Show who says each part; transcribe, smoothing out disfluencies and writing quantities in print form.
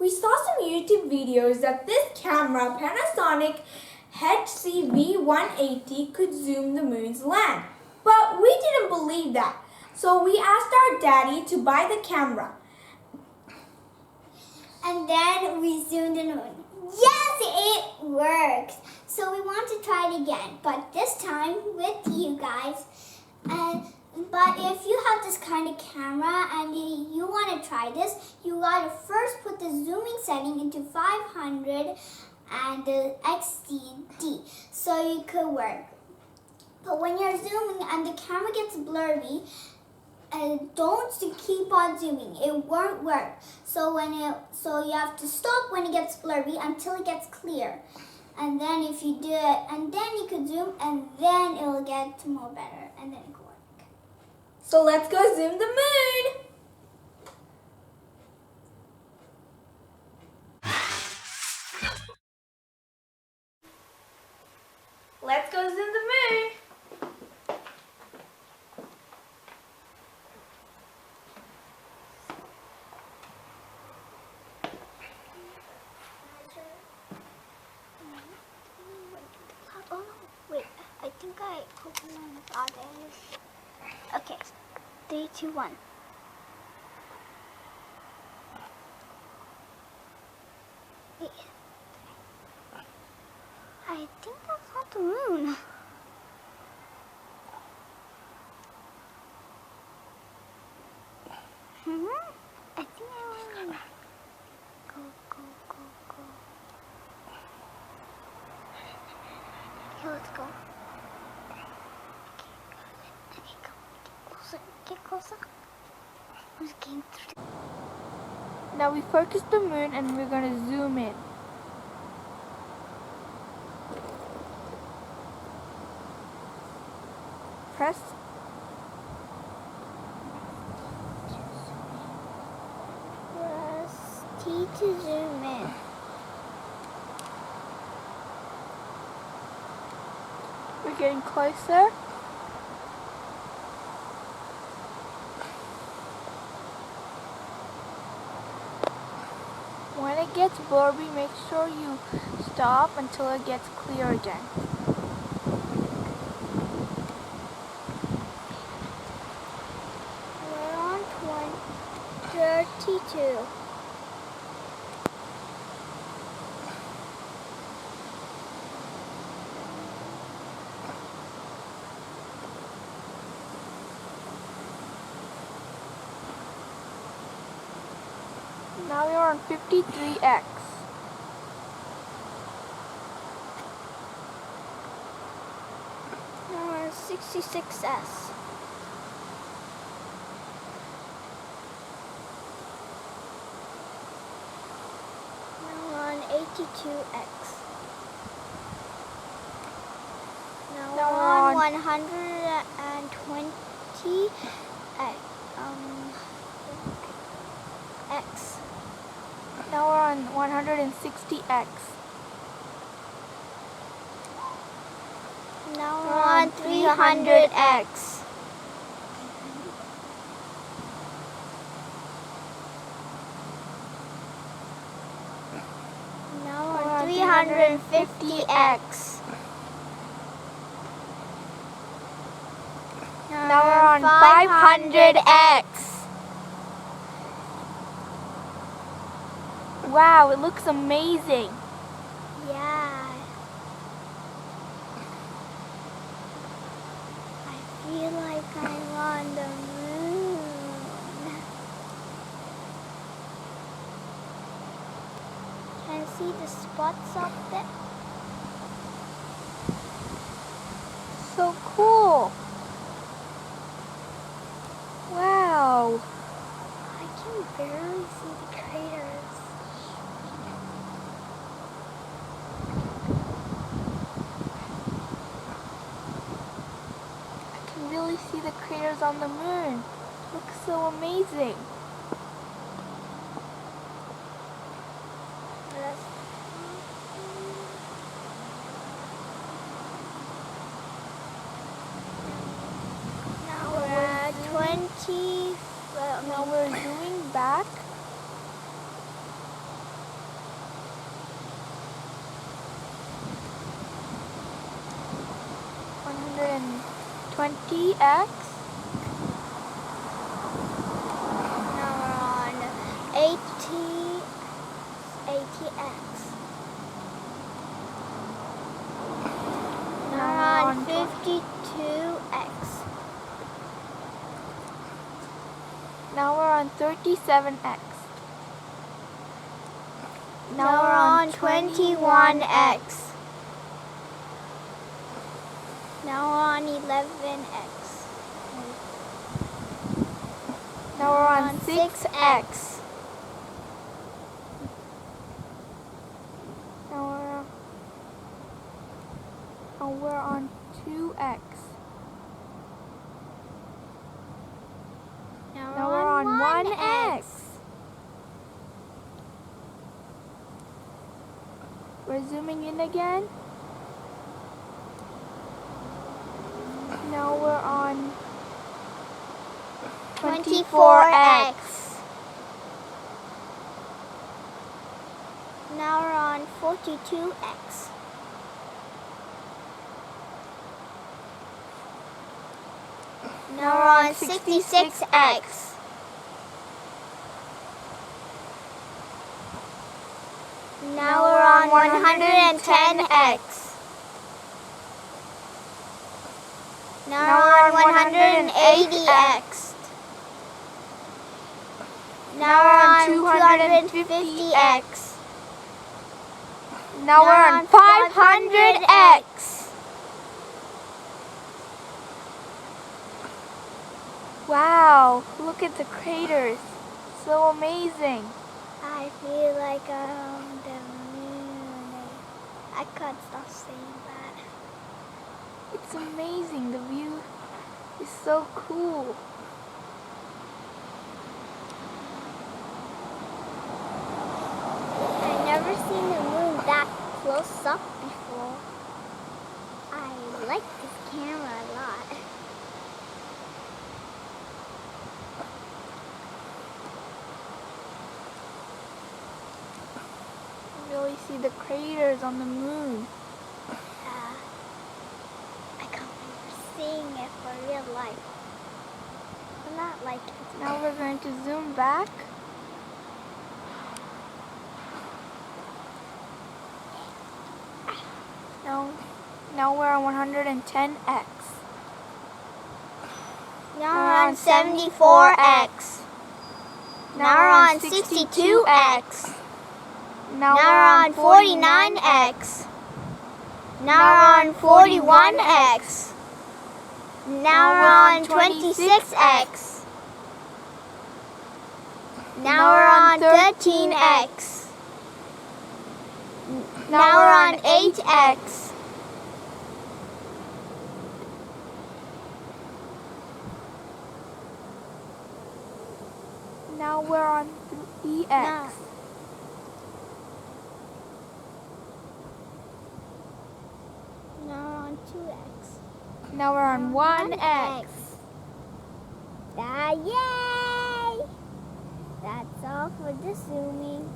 Speaker 1: we saw some YouTube videos that this camera, Panasonic HCV180, could zoom the moon's land. But we didn't believe that. So we asked our daddy to buy the camera.
Speaker 2: And then we zoomed in the moon. Yes, it works. So we want to try it again, but this time with you guys. But if you have this kind of camera and you want to try this, you got to first put the zooming setting into 500 and the XD so you could work. But when you're zooming and the camera gets blurry, don't keep on zooming. It won't work. So you have to stop when it gets blurry until it gets clear. And then if you do it, and then you can zoom, and then it'll get more better, and then it will work.
Speaker 1: So let's go zoom the moon. Let's go zoom the moon.
Speaker 2: Oh, wait, I think I opened others. Okay, 3, 2, 1. Wait. I think that's not the moon. I think I want to go. Okay, let's go. Okay, come. Get closer. I'm just getting through.
Speaker 1: Now we focus the moon and we're going to zoom in. Press.
Speaker 2: Press T to zoom in.
Speaker 1: We're getting closer. When it gets blurry, make sure you stop until it gets clear again.
Speaker 2: We're on 32.
Speaker 1: Now we are on 53x.
Speaker 2: Now we're on 66S. Now we're on 82X. Now we're on 120 X.
Speaker 1: Now we're on 160x.
Speaker 2: Now we're on 300X. Now we're on 350X.
Speaker 1: Now we're on 500x. Wow, it looks amazing.
Speaker 2: Yeah. I feel like I'm on the moon. Can you see the spots up there?
Speaker 1: So cool. Wow.
Speaker 2: I can barely see the craters.
Speaker 1: I can really see the craters on the moon. Looks so amazing.
Speaker 2: Now we're at 20.
Speaker 1: Now we're zooming back.
Speaker 3: 20x.
Speaker 2: Now we're on 80x. Now we're on 52x.
Speaker 3: Now we're on 37x.
Speaker 2: Now we're on 21x. Now we're on 11x.
Speaker 3: Now we're on 6x. Now we're on 2x.
Speaker 2: Now
Speaker 3: Now we're on 1x. We're zooming in again. Now we're on
Speaker 2: 24x. Now we're on 42x. Now we're on 66x. Now we're on 110x. Now we're on 180x. Now we're on 250x.
Speaker 3: Now we're on 500x. Wow, look at the craters. So amazing.
Speaker 2: I feel like I'm on the moon. I can't stop saying that.
Speaker 3: It's amazing. The view is so cool.
Speaker 2: I've never seen the moon that close up before. I like this camera a lot.
Speaker 3: You really see the craters on the moon.
Speaker 2: I can't remember seeing it for real life. But not like it.
Speaker 3: Now we're going to zoom back. Now we're on 110x.
Speaker 2: Now we're on 74x. Now we're on 62x. Now we're on 49x. Now we're on 41x. Now we're on 26x. Now we're on 13x. Now we're on 8x.
Speaker 3: Now we're on 3x.
Speaker 2: Now we're on 2x.
Speaker 3: Now we're on 1x.
Speaker 2: Yay! That's all for the zooming.